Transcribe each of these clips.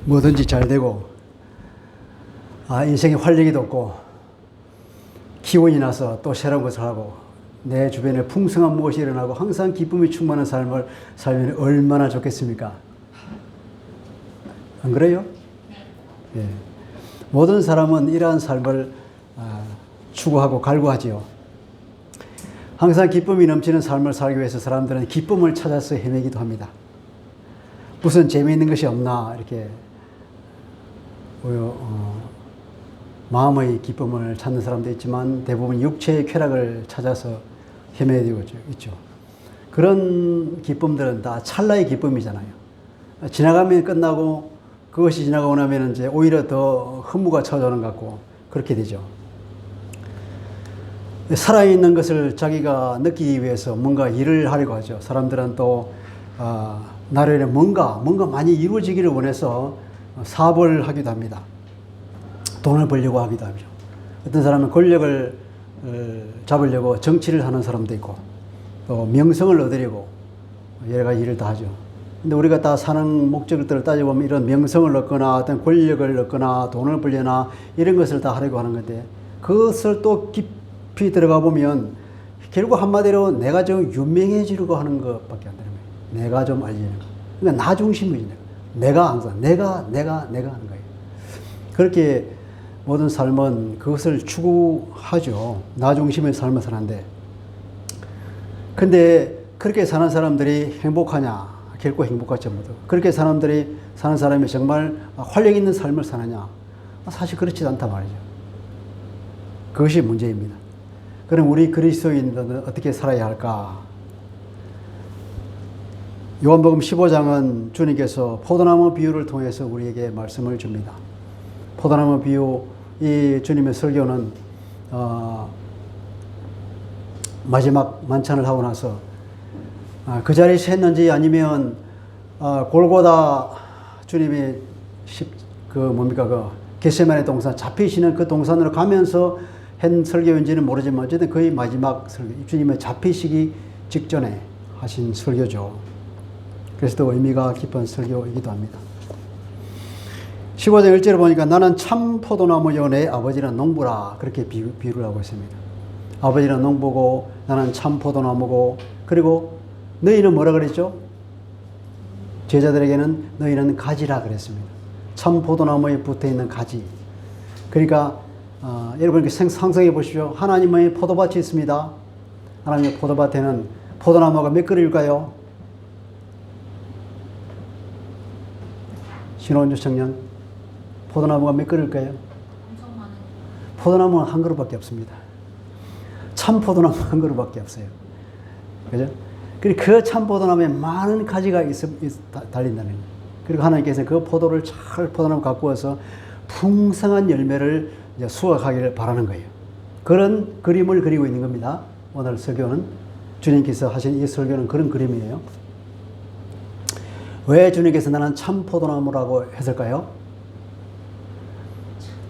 뭐든지 잘 되고, 인생에 활력이 돋고, 기운이 나서 또 새로운 것을 하고, 내 주변에 풍성한 무엇이 일어나고 항상 기쁨이 충만한 삶을 살면 얼마나 좋겠습니까? 안 그래요? 예. 모든 사람은 이러한 삶을 추구하고 갈구하지요. 항상 기쁨이 넘치는 삶을 살기 위해서 사람들은 기쁨을 찾아서 헤매기도 합니다. 무슨 재미있는 것이 없나 이렇게 마음의 기쁨을 찾는 사람도 있지만 대부분 육체의 쾌락을 찾아서 헤매고 있죠. 그런 기쁨들은 다 찰나의 기쁨이잖아요. 지나가면 끝나고 그것이 지나가고 나면 이제 오히려 더 허무가 찾아오는 것 같고 그렇게 되죠. 살아있는 것을 자기가 느끼기 위해서 뭔가 일을 하려고 하죠. 사람들은 또 나름의 뭔가 많이 이루어지기를 원해서 사업을 하기도 합니다. 돈을 벌려고 하기도 하죠. 어떤 사람은 권력을 잡으려고 정치를 하는 사람도 있고 또 명성을 얻으려고 여러 가지 일을 다 하죠. 근데 우리가 다 사는 목적들을 따져보면 이런 명성을 얻거나 어떤 권력을 얻거나 돈을 벌려나 이런 것을 다 하려고 하는 건데 그것을 또 깊이 들어가 보면 결국 한마디로 내가 좀 유명해지려고 하는 것밖에 안 되는 거예요. 내가 좀 알리는 거. 그러니까 나 중심이지. 내가 항상 내가 하는 거예요. 그렇게 모든 삶은 그것을 추구하죠. 나 중심의 삶을 사는데. 근데 그렇게 사는 사람들이 행복하냐? 결코 행복하지 못하고. 그렇게 사는 사람이 정말 활력 있는 삶을 사느냐? 사실 그렇지 않단 말이죠. 그것이 문제입니다. 그럼 우리 그리스도인들은 어떻게 살아야 할까? 요한복음 15장은 주님께서 포도나무 비유를 통해서 우리에게 말씀을 줍니다. 포도나무 비유, 이 주님의 설교는 마지막 만찬을 하고 나서 그 자리에서 했는지 아니면 골고다 주님이 겟세마네 동산 잡히시는 그 동산으로 가면서 한 설교인지는 모르지만 어쨌든 거의 마지막 설교, 주님의 잡히시기 직전에 하신 설교죠. 그래서 또 의미가 깊은 설교이기도 합니다. 15장 1절을 보니까 나는 참 포도나무요 내 아버지는 농부라 그렇게 비유를 하고 있습니다. 아버지는 농부고 나는 참 포도나무고 그리고 너희는 뭐라 그랬죠? 제자들에게는 너희는 가지라 그랬습니다. 참 포도나무에 붙어있는 가지. 그러니까 여러분 상상해 보십시오. 하나님의 포도밭이 있습니다. 하나님의 포도밭에는 포도나무가 몇 그루일까요? 신혼주 청년, 포도나무가 몇 그루일까요? 엄청 많은. 포도나무는 한 그루밖에 없습니다. 참 포도나무 한 그루밖에 없어요. 그죠? 그리고 그 참 포도나무에 많은 가지가 달린다는 거예요. 그리고 하나님께서 그 포도를 잘 포도나무 갖고 와서 풍성한 열매를 이제 수확하기를 바라는 거예요. 그런 그림을 그리고 있는 겁니다. 오늘 설교는 주님께서 하신 이 설교는 그런 그림이에요. 왜 주님께서 나는 참 포도나무라고 했을까요?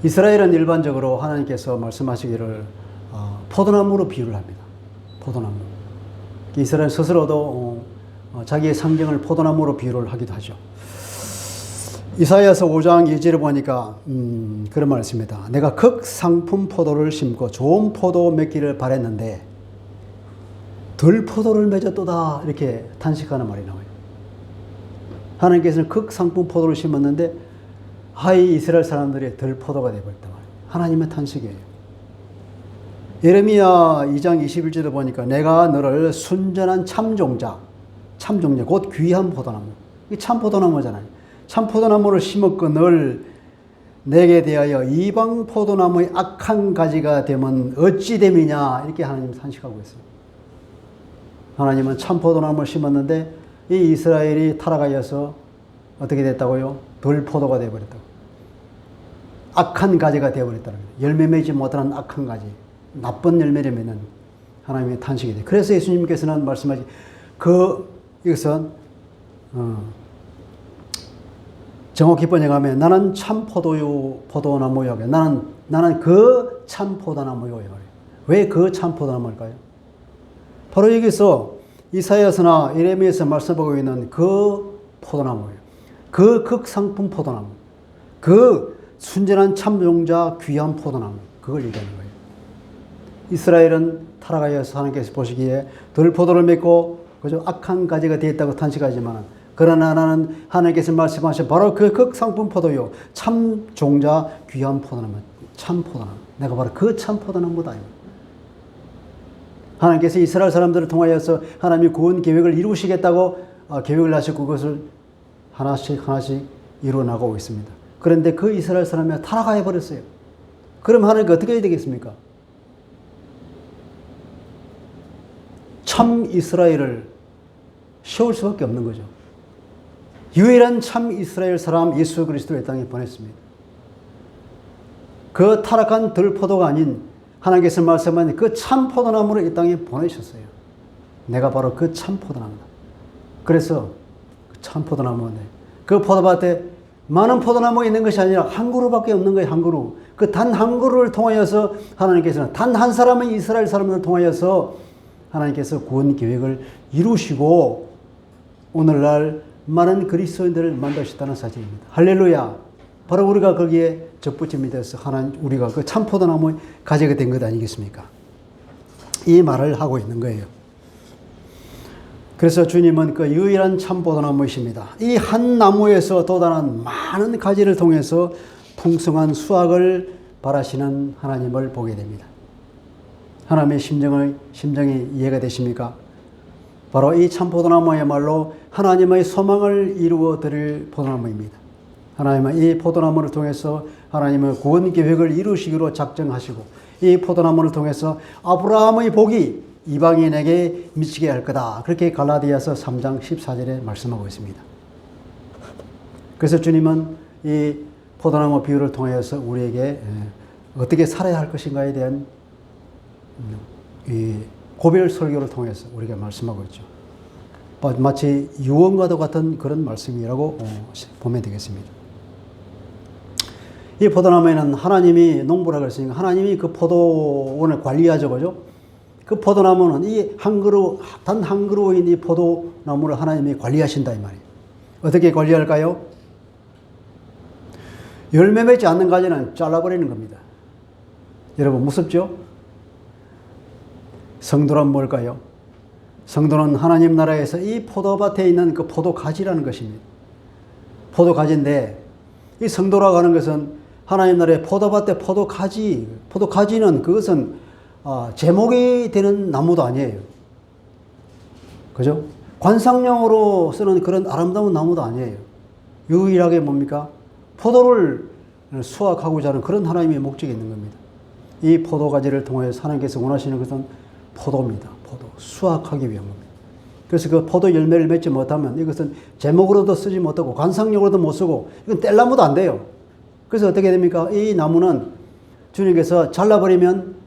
이스라엘은 일반적으로 하나님께서 말씀하시기를 포도나무로 비유를 합니다. 포도나무. 이스라엘 스스로도 자기의 성경을 포도나무로 비유를 하기도 하죠. 이사야서 5장 2절을 보니까 그런 말을 씁니다. 내가 극상품 포도를 심고 좋은 포도 맺기를 바랬는데 덜 포도를 맺었도다 이렇게 탄식하는 말이 나와요. 하나님께서는 극상품 포도를 심었는데 하이 이스라엘 사람들이 덜 포도가 되어버렸단 말이에요. 하나님의 탄식이에요. 예레미야 2장 21절을 보니까 내가 너를 순전한 참종자 곧 귀한 포도나무. 이 참 포도나무잖아요. 참 포도나무를 심었고 널 내게 대하여 이방 포도나무의 악한 가지가 되면 어찌 됨이냐 이렇게 하나님 탄식하고 있어요. 하나님은 참 포도나무를 심었는데 이 이스라엘이 타락하여서 어떻게 됐다고요? 덜 포도가 되어버렸다고. 악한 가지가 되어버렸다는 거예요. 열매 맺지 못하는 악한 가지. 나쁜 열매를 맺는 하나님의 탄식이 돼요. 그래서 예수님께서는 말씀하시 이것은 정확히 번역하면 나는 참 포도나무요. 나는 그 참 포도나무요. 왜 그 참 포도나무일까요? 바로 여기서 이사야서나 예레미야에서 말씀하고 있는 그 포도나무예요. 그 극상품 포도나무. 그 순전한 참종자 귀한 포도나무, 그걸 얘기하는 거예요. 이스라엘은 타락하여서 하나님께서 보시기에 들포도를 맺고 그저 악한 가지가 되었다고 탄식하지만, 그러나 나는 하나님께서 말씀하신 바로 그 극상품 포도요, 참종자 귀한 포도나무, 참 포도나무. 내가 바로 그 참 포도나무다. 하나님께서 이스라엘 사람들을 통하여서 하나님이 구원 계획을 이루시겠다고 계획을 하셨고, 그것을 하나씩 이루어 나가고 있습니다. 그런데 그 이스라엘 사람이 타락해 버렸어요. 그럼 하나님께 어떻게 해야 되겠습니까? 참 이스라엘을 세울 수밖에 없는 거죠. 유일한 참 이스라엘 사람 예수 그리스도를 이 땅에 보냈습니다. 그 타락한 들포도가 아닌 하나님께서 말씀하신 그 참 포도나무를 이 땅에 보내셨어요. 내가 바로 그 참 포도나무다. 그래서 그 참 포도나무인데, 그 포도밭에 많은 포도나무가 있는 것이 아니라 한 그루밖에 없는 거예요. 한 그루. 그 단 한 그루를 통하여서 하나님께서는 단 한 사람의 이스라엘 사람을 통하여서 하나님께서 구원 계획을 이루시고 오늘날 많은 그리스도인들을 만드셨다는 사실입니다. 할렐루야. 바로 우리가 거기에 접붙임이 돼서 하나님, 우리가 그 참 포도나무의 가지가 된 것 아니겠습니까? 이 말을 하고 있는 거예요. 그래서 주님은 그 유일한 참 포도나무이십니다. 이 한 나무에서 돋아난 많은 가지를 통해서 풍성한 수확을 바라시는 하나님을 보게 됩니다. 하나님의 심정이 이해가 되십니까? 바로 이 참 포도나무야말로 하나님의 소망을 이루어 드릴 포도나무입니다. 하나님은 이 포도나무를 통해서 하나님의 구원 계획을 이루시기로 작정하시고, 이 포도나무를 통해서 아브라함의 복이 이방인에게 미치게 할 거다. 그렇게 갈라디아서 3장 14절에 말씀하고 있습니다. 그래서 주님은 이 포도나무 비유를 통해서 우리에게 어떻게 살아야 할 것인가에 대한 이 고별 설교를 통해서 우리가 말씀하고 있죠. 마치 유언과도 같은 그런 말씀이라고 보면 되겠습니다. 이 포도나무에는 하나님이 농부라 그랬으니까 하나님이 그 포도원을 관리하죠, 그죠? 그 포도나무는 이 한 그루, 단 한 그루인 이 포도나무를 하나님이 관리하신다 이 말이에요. 어떻게 관리할까요? 열매 맺지 않는 가지는 잘라버리는 겁니다. 여러분 무섭죠? 성도란 뭘까요? 성도는 하나님 나라에서 이 포도밭에 있는 그 포도가지라는 것입니다. 포도가지인데 이 성도라고 하는 것은 하나님 나라의 포도밭의 포도가지는 그것은 제목이 되는 나무도 아니에요. 그죠? 관상용으로 쓰는 그런 아름다운 나무도 아니에요. 유일하게 뭡니까? 포도를 수확하고자 하는 그런 하나님의 목적이 있는 겁니다. 이 포도가지를 통해서 하나님께서 원하시는 것은 포도입니다. 포도. 수확하기 위한 겁니다. 그래서 그 포도 열매를 맺지 못하면 이것은 제목으로도 쓰지 못하고 관상용으로도 못 쓰고 이건 뗄나무도 안 돼요. 그래서 어떻게 됩니까? 이 나무는 주님께서 잘라버리면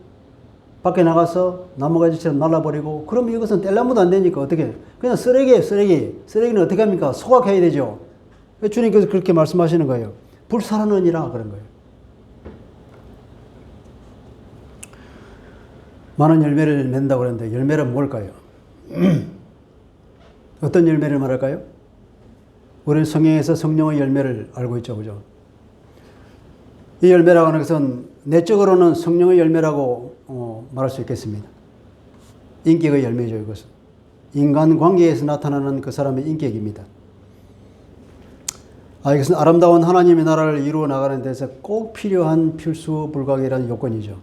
밖에 나가서 나무가지처럼 날라버리고, 그럼 이것은 뗄나무도 안 되니까 어떻게, 그냥 쓰레기예요, 쓰레기. 쓰레기는 어떻게 합니까? 소각해야 되죠. 주님께서 그렇게 말씀하시는 거예요. 불사르느니라 그런 거예요. 많은 열매를 맺는다고 그러는데 열매는 뭘까요? 어떤 열매를 말할까요? 우리는 성경에서 성령의 열매를 알고 있죠, 그죠? 이 열매라고 하는 것은 내적으로는 성령의 열매라고 말할 수 있겠습니다. 인격의 열매죠, 이것은. 인간 관계에서 나타나는 그 사람의 인격입니다. 이것은 아름다운 하나님의 나라를 이루어 나가는 데서 꼭 필요한 필수 불가결한 요건이죠.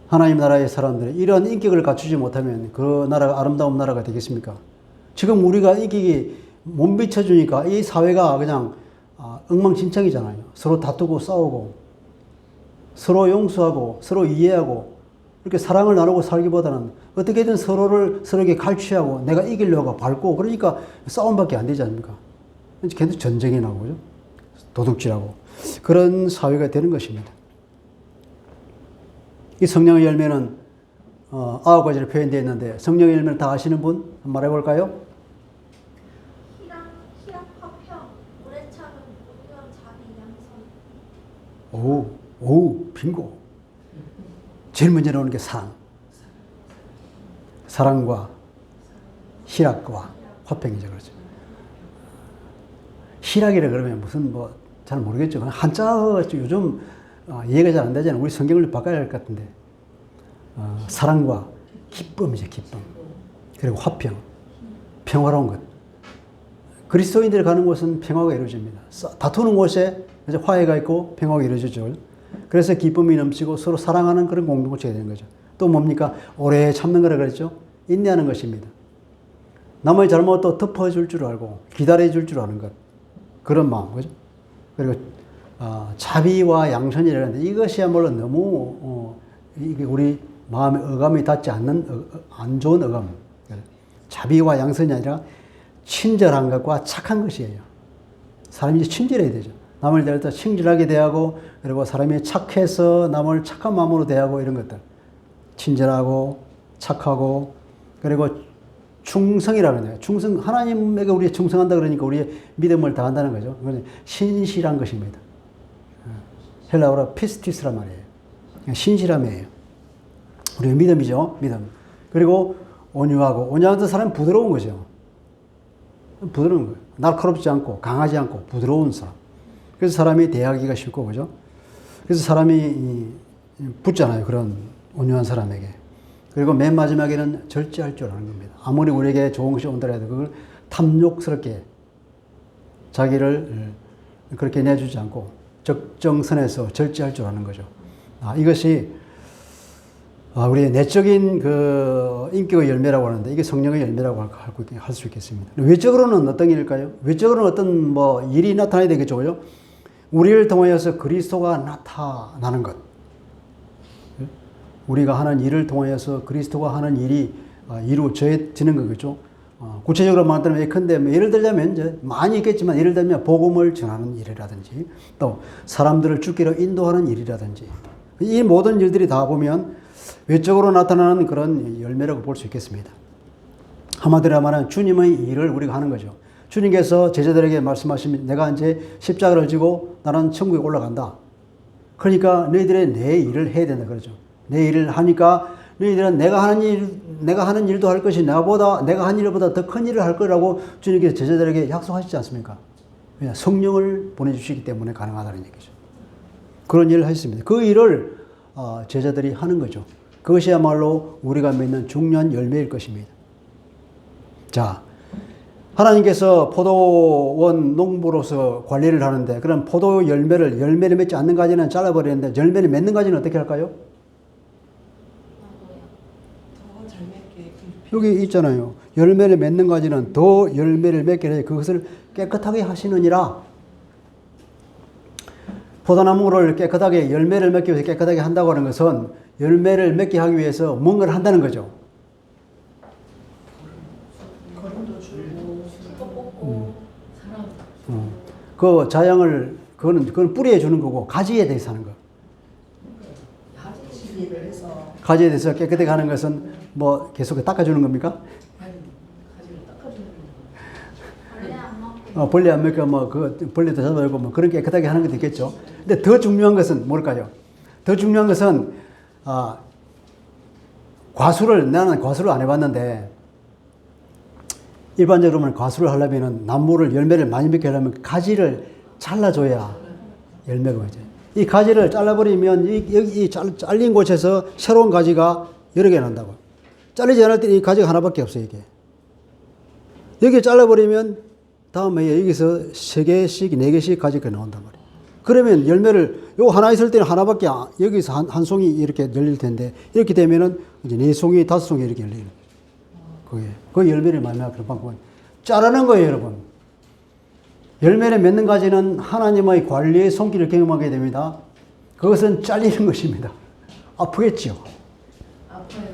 하나님 나라의 사람들이 이러한 인격을 갖추지 못하면 그 나라가 아름다운 나라가 되겠습니까? 지금 우리가 인격이 못 비춰주니까 이 사회가 그냥 엉망진창이잖아요. 서로 다투고 싸우고 서로 용서하고 서로 이해하고 이렇게 사랑을 나누고 살기보다는 어떻게든 서로에게 갈취하고 내가 이기려고 밟고, 그러니까 싸움밖에 안 되지 않습니까? 계속 전쟁이 나고, 그죠? 도둑질하고 그런 사회가 되는 것입니다. 이 성령의 열매는 9가지로 표현되어 있는데, 성령의 열매를 다 아시는 분 한번 말해볼까요? 희락, 화평, 오래 참음, 온유함, 자비, 양선. 오, 빙고. 제일 먼저 나오는 게 사랑. 사랑과 희락과 화평이죠, 그렇죠. 희락이라 그러면 무슨 잘 모르겠죠. 한자가 요즘 이해가 잘 안 되잖아요. 우리 성경을 좀 바꿔야 할 것 같은데. 사랑과 기쁨이죠, 기쁨. 그리고 화평, 평화로운 것. 그리스도인들이 가는 곳은 평화가 이루어집니다. 다투는 곳에 화해가 있고 평화가 이루어지죠. 그래서 기쁨이 넘치고 서로 사랑하는 그런 공동체가 되는 거죠. 또 뭡니까? 오래 참는 거라 그랬죠? 인내하는 것입니다. 남의 잘못도 덮어줄 줄 알고 기다려줄 줄 아는 것. 그런 마음, 그죠? 그리고 자비와 양선이라는데 이것이야말로 너무 이게 우리 마음에 어감이 닿지 않는 안 좋은 어감. 자비와 양선이 아니라 친절한 것과 착한 것이에요. 사람이 이제 친절해야 되죠. 남을 대할 때 친절하게 대하고 그리고 사람이 착해서 남을 착한 마음으로 대하고 이런 것들. 친절하고 착하고 그리고 충성이라는 거예요. 충성, 하나님에게 우리 충성한다 그러니까 우리의 믿음을 다한다는 거죠. 신실한 것입니다. 헬라어로 피스티스란 말이에요. 신실함이에요. 우리의 믿음이죠. 믿음. 그리고 온유하고 온유한 사람은 부드러운 거죠. 부드러운 거예요. 날카롭지 않고 강하지 않고 부드러운 사람. 그래서 사람이 대하기가 쉽고 그죠. 그래서 사람이 붙잖아요. 그런 온유한 사람에게. 그리고 맨 마지막에는 절제할 줄 아는 겁니다. 아무리 우리에게 좋은 것이 온다 해도 그걸 탐욕스럽게 자기를 그렇게 내주지 않고 적정선에서 절제할 줄 아는 거죠. 이것이 우리의 내적인 그 인격의 열매라고 하는데 이게 성령의 열매라고 할 수 있겠습니다. 외적으로는 어떤 일일까요? 외적으로는 어떤 뭐 일이 나타나야 되겠죠. 그죠? 우리를 통하여서 그리스도가 나타나는 것. 우리가 하는 일을 통하여서 그리스도가 하는 일이 이루어지는 거겠죠. 구체적으로 말하면 예컨대 예를 들자면 이제 많이 있겠지만 예를 들면 복음을 전하는 일이라든지 또 사람들을 주기로 인도하는 일이라든지 이 모든 일들이 다 보면 외적으로 나타나는 그런 열매라고 볼 수 있겠습니다. 한마디로 말하면 주님의 일을 우리가 하는 거죠. 주님께서 제자들에게 말씀하시면 내가 이제 십자가를 지고 나는 천국에 올라간다. 그러니까 너희들의 내 일을 해야 된다 그러죠. 내 일을 하니까 너희들은 내가 하는 일도 할 것이 내가 한 일보다 더 큰 일을 할 거라고 주님께서 제자들에게 약속하시지 않습니까? 왜냐? 성령을 보내주시기 때문에 가능하다는 얘기죠. 그런 일을 하셨습니다. 그 일을 제자들이 하는 거죠. 그것이야말로 우리가 맺는 중요한 열매일 것입니다. 자, 하나님께서 포도원 농부로서 관리를 하는데 그런 포도 열매를 맺지 않는 가지는 잘라버리는데 열매를 맺는 가지는 어떻게 할까요? 여기 있잖아요. 열매를 맺는 가지는 더 열매를 맺게 해 그것을 깨끗하게 하시느니라. 포도나무를 깨끗하게 열매를 맺기 위해서 깨끗하게 한다고 하는 것은 열매를 맺게 하기 위해서 뭔가를 한다는 거죠. 거름도 주고 또 뽑고 사람 그 자양을 그건 뿌리에 주는 거고 가지에 대해서 하는 거. 일을 해서 가지에 대해서 깨끗하게 하는 것은 뭐 계속 닦아주는 겁니까? 가지를 닦아주는 벌레 안 먹게 벌레 안 먹게 그 벌레도 잡아주고 뭐 그런 깨끗하게 하는 것도 있겠죠. 근데 더 중요한 것은 뭘까요? 더 중요한 것은 나는 과수를 안 해봤는데 일반적으로는 과수를 하려면은 나무를 열매를 많이 맺게 하려면 가지를 잘라줘야 열매가 오죠. 이 가지를 잘라버리면 이 잘린 곳에서 새로운 가지가 여러 개 난다고. 잘리지 않을 때 이 가지가 하나밖에 없어요, 이게. 여기 잘라버리면 다음에 여기서 3개씩, 4개씩 가지가 나온단 말이에요. 그러면 열매를, 요거 하나 있을 때는 하나밖에, 여기서 한 송이 이렇게 열릴 텐데, 이렇게 되면은 이제 4송이, 5송이 이렇게 열리는 거예요. 그 열매를 만나 그런 방법은 자르는 거예요, 여러분. 열매를 맺는 가지는 하나님의 관리의 손길을 경험하게 됩니다. 그것은 잘리는 것입니다. 아프겠죠? 아파요.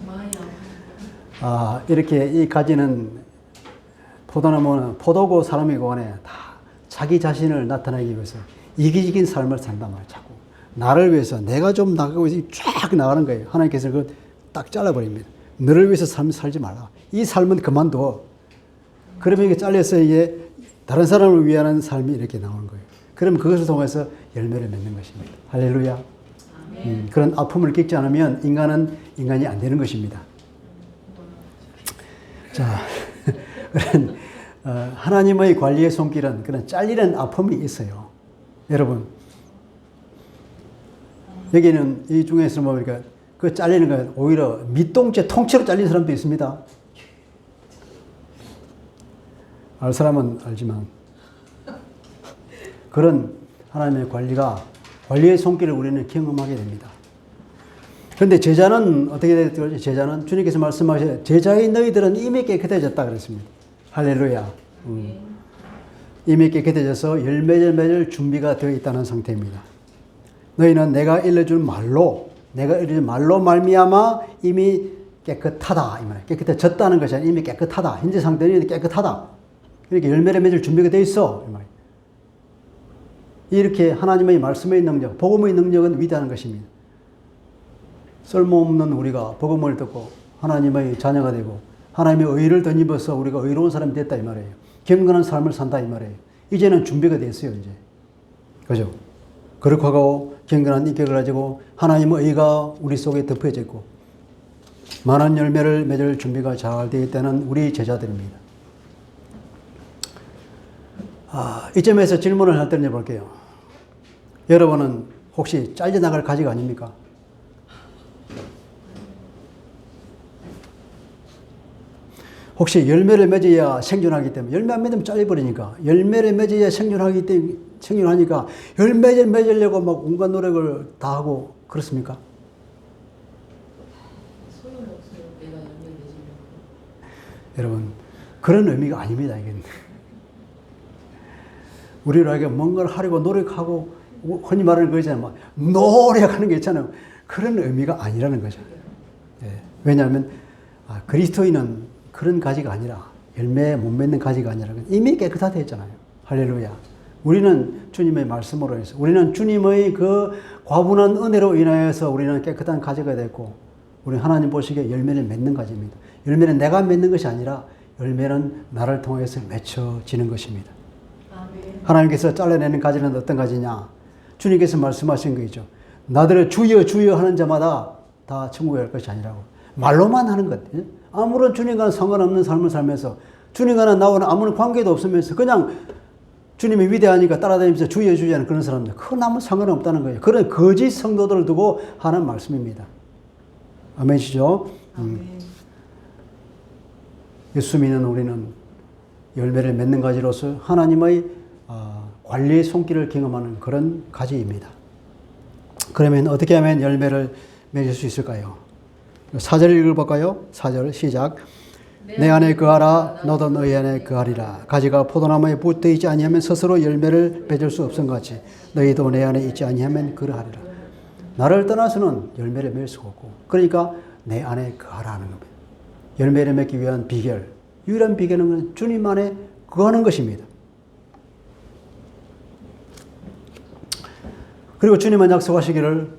많이 아파요. 이렇게 이 가지는 포도나무는 포도고 사람이고 안에 다 자기 자신을 나타내기 위해서 이기적인 삶을 산단 말이에요. 자꾸 나를 위해서 내가 좀 나가고 쫙 나가는 거예요. 하나님께서 그걸 딱 잘라버립니다. 너를 위해서 삶을 살지 말라. 이 삶은 그만둬. 그러면 이게 잘려서 이게 다른 사람을 위하는 삶이 이렇게 나오는 거예요. 그러면 그것을 통해서 열매를 맺는 것입니다. 할렐루야. 그런 아픔을 겪지 않으면 인간은 인간이 안 되는 것입니다. 자, 하나님의 관리의 손길은 그런 잘리는 아픔이 있어요. 여러분, 여기는 이 중에서 보니까 그 잘리는 건 오히려 밑동체 통째로 잘린 사람도 있습니다. 알 사람은 알지만 그런 하나님의 관리의 손길을 우리는 경험하게 됩니다. 그런데 제자는 어떻게 됐죠? 제자는 주님께서 말씀하신 제자의 너희들은 이미 깨끗해졌다 그랬습니다. 할렐루야. 이미 깨끗해져서 열매를 준비가 되어 있다는 상태입니다. 너희는 내가 일러줄 말로 말미암아 이미 깨끗하다 이 말이에요. 깨끗해졌다는 것이 아니라 이미 깨끗하다. 현재 상태는 깨끗하다. 이렇게 열매를 맺을 준비가 되어 있어 이 말이에요. 이렇게 하나님의 말씀의 능력, 복음의 능력은 위대한 것입니다. 쓸모없는 우리가 복음을 듣고 하나님의 자녀가 되고 하나님의 의를 덧입어서 우리가 의로운 사람이 됐다 이 말이에요. 경건한 삶을 산다 이 말이에요. 이제는 준비가 됐어요 이제. 그죠? 거룩하고 경건한 인격을 가지고 하나님의 의가 우리 속에 덮여져 있고 많은 열매를 맺을 준비가 잘 되어 있다는 우리 제자들입니다. 이점에서 질문을 할 때 해볼게요. 여러분은 혹시 잘려나갈 가지가 아닙니까? 혹시 열매를 맺어야 생존하기 때문에 열매 안 맺으면 잘려버리니까 열매를 맺어야 생존하기 때문에 생존하니까 열매를 맺으려고 막 온갖 노력을 다 하고 그렇습니까? 소용없어요. 내가 열매 맺으려고. 여러분 그런 의미가 아닙니다. 이게 우리에게 뭔가를 하려고 노력하고 흔히 말하는 거 있잖아요. 막 노력하는 게 있잖아요. 그런 의미가 아니라는 거죠. 예. 왜냐하면 그리스도인은 그런 가지가 아니라 열매 못 맺는 가지가 아니라 이미 깨끗하다 했잖아요. 할렐루야. 우리는 주님의 말씀으로 해서 우리는 주님의 그 과분한 은혜로 인하여서 우리는 깨끗한 가지가 됐고 우리는 하나님 보시기에 열매를 맺는 가지입니다. 열매는 내가 맺는 것이 아니라 열매는 나를 통해서 맺혀지는 것입니다. 아멘. 하나님께서 잘라내는 가지는 어떤 가지냐? 주님께서 말씀하신 거죠. 나들을 주여 주여 하는 자마다 다 천국에 갈 것이 아니라고. 말로만 하는 것. 아무런 주님과는 상관없는 삶을 살면서 주님과는 나와는 아무런 관계도 없으면서 그냥 주님이 위대하니까 따라다니면서 주여 주여 하는 그런 사람들. 그건 아무 상관없다는 거예요. 그런 거짓 성도들을 두고 하는 말씀입니다. 아멘이시죠? 예수 믿는 우리는 열매를 맺는 가지로서 하나님의 관리의 손길을 경험하는 그런 가지입니다. 그러면 어떻게 하면 열매를 맺을 수 있을까요? 4절 읽어볼까요? 4절 시작. 내 안에 거하라 너도 너희 안에 거하리라. 가지가 포도나무에 붙어 있지 아니하면 스스로 열매를 맺을 수 없은 같이 너희도 내 안에 있지 아니하면 그러하리라. 나를 떠나서는 열매를 맺을 수가 없고 그러니까 내 안에 거하라 하는 겁니다. 열매를 맺기 위한 비결, 유일한 비결은 주님 안에 거하는 것입니다. 그리고 주님은 약속하시기를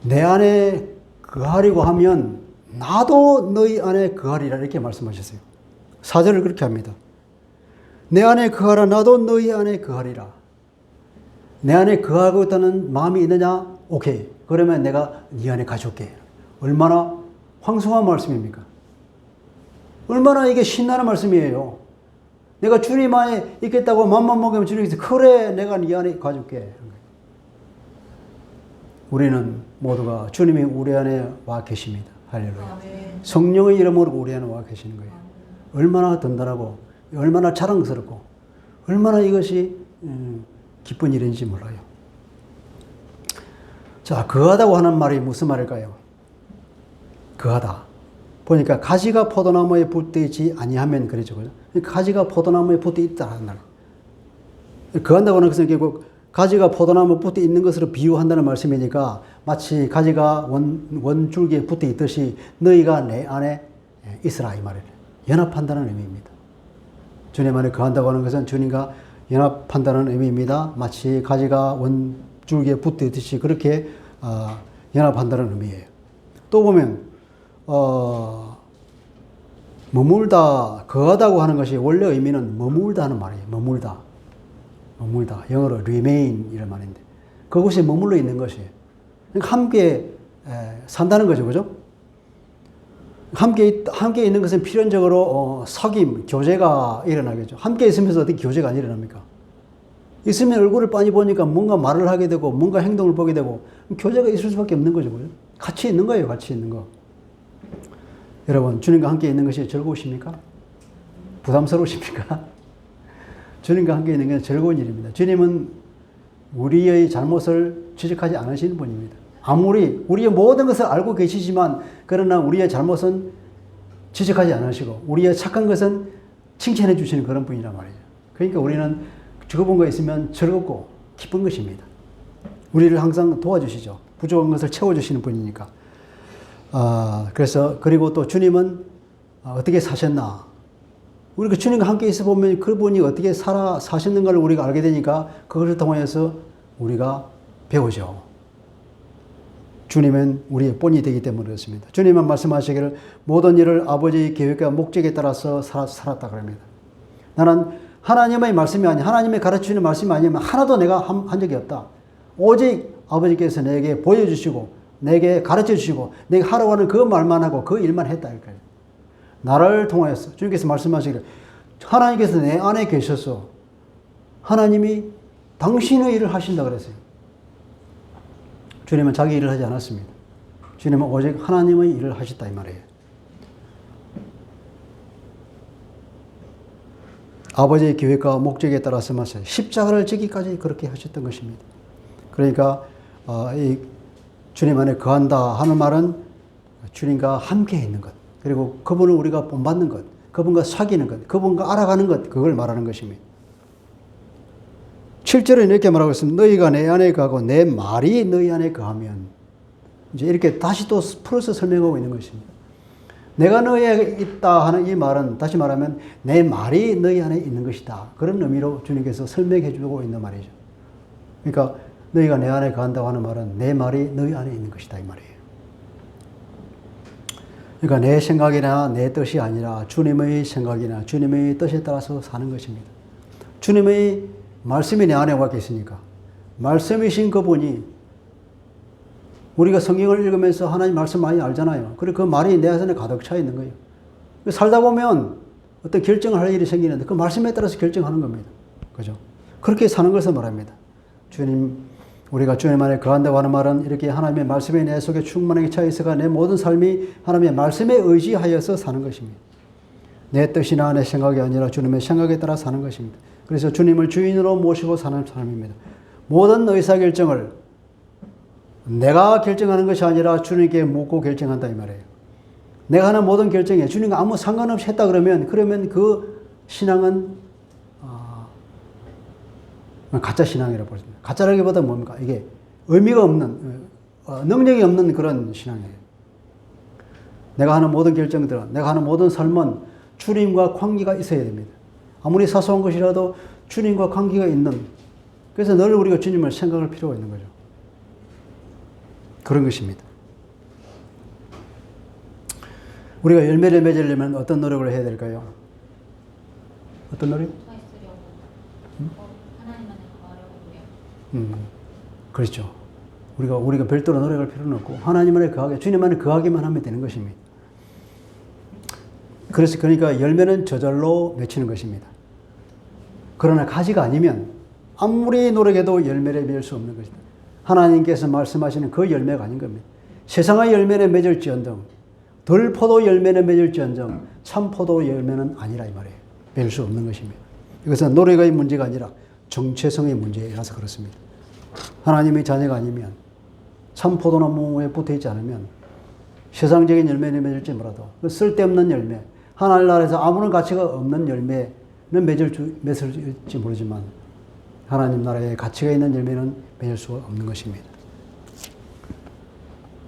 내 안에 거하려고 하면 나도 너희 안에 거하리라 이렇게 말씀하셨어요. 4절을 그렇게 합니다. 내 안에 거하라 나도 너희 안에 거하리라. 내 안에 거하고 있다는 마음이 있느냐? 오케이. 그러면 내가 네 안에 가줄게. 얼마나 황송한 말씀입니까? 얼마나 이게 신나는 말씀이에요. 내가 주님 안에 있겠다고 맘만 먹으면 주님께서 그래 내가 네 안에 가줄게. 우리는 모두가 주님이 우리 안에 와 계십니다. 할렐루야. 성령의 이름으로 우리 안에 와 계시는 거예요. 얼마나 든든하고 얼마나 자랑스럽고 얼마나 이것이 기쁜 일인지 몰라요. 자, 거하다고 하는 말이 무슨 말일까요? 거하다. 보니까 가지가 포도나무에 붙어 있지 아니하면 그러죠. 가지가 포도나무에 붙어 있다는 말. 거한다고 하는 것은 결국 가지가 포도나무에 붙어 있는 것으로 비유한다는 말씀이니까 마치 가지가 원줄기에 붙어 있듯이 너희가 내 안에 있으라 이 말이에요. 연합한다는 의미입니다. 주님 안에 거한다고 하는 것은 주님과 연합한다는 의미입니다. 마치 가지가 원줄기에 붙어 있듯이 그렇게 연합한다는 의미예요. 또 보면 머물다, 거하다고 하는 것이 원래 의미는 머물다 하는 말이에요. 머물다. 영어로 remain 이런 말인데 그곳에 머물러 있는 것이에요. 그러니까 함께 산다는 거죠. 그죠? 함께 있는 것은 필연적으로 사귐, 교제가 일어나겠죠. 함께 있으면서 어떻게 교제가 안 일어납니까? 있으면 얼굴을 빤히 보니까 뭔가 말을 하게 되고 뭔가 행동을 보게 되고 교제가 있을 수밖에 없는 거죠. 같이 있는 거예요. 같이 있는 거. 여러분, 주님과 함께 있는 것이 즐거우십니까? 부담스러우십니까? 주님과 함께 있는 게 즐거운 일입니다. 주님은 우리의 잘못을 지적하지 않으시는 분입니다. 아무리 우리의 모든 것을 알고 계시지만 그러나 우리의 잘못은 지적하지 않으시고 우리의 착한 것은 칭찬해 주시는 그런 분이란 말이죠. 그러니까 우리는 그분과 있으면 즐겁고 기쁜 것입니다. 우리를 항상 도와주시죠. 부족한 것을 채워주시는 분이니까. 그래서 그리고 또 주님은 어떻게 사셨나. 우리가 주님과 함께 있어 보면 그분이 어떻게 사셨는가를 우리가 알게 되니까 그것을 통해서 우리가 배우죠. 주님은 우리의 본이 되기 때문에 그렇습니다. 주님은 말씀하시기를 모든 일을 아버지의 계획과 목적에 따라서 살았다 그럽니다. 나는 하나님의 말씀이 아니 하나님의 가르치는 말씀이 아니면 하나도 내가 한 적이 없다. 오직 아버지께서 내게 보여주시고 내게 가르쳐주시고 내가 하라고 하는 그 말만 하고 그 일만 했다. 이거예요. 나를 통하여서 주님께서 말씀하시기를 하나님께서 내 안에 계셔서 하나님이 당신의 일을 하신다 그랬어요. 주님은 자기 일을 하지 않았습니다. 주님은 오직 하나님의 일을 하셨다 이 말이에요. 아버지의 계획과 목적에 따라서 마셔 십자가를 지기까지 그렇게 하셨던 것입니다. 그러니까 이 주님 안에 거한다 하는 말은 주님과 함께 있는 것, 그리고 그분을 우리가 본받는 것, 그분과 사귀는 것, 그분과 알아가는 것, 그걸 말하는 것입니다. 7절에 이렇게 말하고 있습니다. 너희가 내 안에 거하고 내 말이 너희 안에 거하면, 이제 이렇게 다시 또 풀어서 설명하고 있는 것입니다. 내가 너희에 있다 하는 이 말은 다시 말하면 내 말이 너희 안에 있는 것이다. 그런 의미로 주님께서 설명해 주고 있는 말이죠. 그러니까 너희가 내 안에 거한다고 하는 말은 내 말이 너희 안에 있는 것이다 이 말이에요. 그러니까 내 생각이나 내 뜻이 아니라 주님의 생각이나 주님의 뜻에 따라서 사는 것입니다. 주님의 말씀이 내 안에 와 계시니까 말씀이신 그분이 우리가 성경을 읽으면서 하나님 말씀 많이 알잖아요. 그리고 그 말이 내 안에 가득 차 있는 거예요. 살다 보면 어떤 결정을 할 일이 생기는데 그 말씀에 따라서 결정하는 겁니다. 그죠? 그렇게 사는 것을 말합니다. 우리가 주님 안에 거한다고 하는 말은 이렇게 하나님의 말씀이 내 속에 충만하게 차 있어가 내 모든 삶이 하나님의 말씀에 의지하여서 사는 것입니다. 내 뜻이나 내 생각이 아니라 주님의 생각에 따라 사는 것입니다. 그래서 주님을 주인으로 모시고 사는 사람입니다. 모든 의사결정을 내가 결정하는 것이 아니라 주님께 묻고 결정한다 이 말이에요. 내가 하는 모든 결정에 주님과 아무 상관없이 했다 그러면 그 신앙은 가짜 신앙이라고 보십니다. 가짜라기보다 뭡니까? 이게 의미가 없는, 능력이 없는 그런 신앙이에요. 내가 하는 모든 결정들은, 내가 하는 모든 삶은 주님과 관계가 있어야 됩니다. 아무리 사소한 것이라도 주님과 관계가 있는, 그래서 늘 우리가 주님을 생각할 필요가 있는 거죠. 그런 것입니다. 우리가 열매를 맺으려면 어떤 노력을 해야 될까요? 어떤 노력? 그렇죠. 우리가 별도로 노력할 필요는 없고 하나님 안에 거하게, 주님 안에 거하기만 하면 되는 것입니다. 그러니까 열매는 저절로 맺히는 것입니다. 그러나 가지가 아니면 아무리 노력해도 열매를 맺을 수 없는 것입니다. 하나님께서 말씀하시는 그 열매가 아닌 겁니다. 세상의 열매는 맺을지언정, 덜 포도 열매는 맺을지언정 참 포도 열매는 아니라 이 말이에요. 맺을 수 없는 것입니다. 이것은 노력의 문제가 아니라 정체성의 문제라서 그렇습니다. 하나님의 자녀가 아니면 참 포도나무에 붙어있지 않으면 세상적인 열매는 맺을지 몰라도 쓸데없는 열매, 하늘나라에서 아무런 가치가 없는 열매는 맺을지 모르지만 하나님 나라에 가치가 있는 열매는 맺을 수가 없는 것입니다.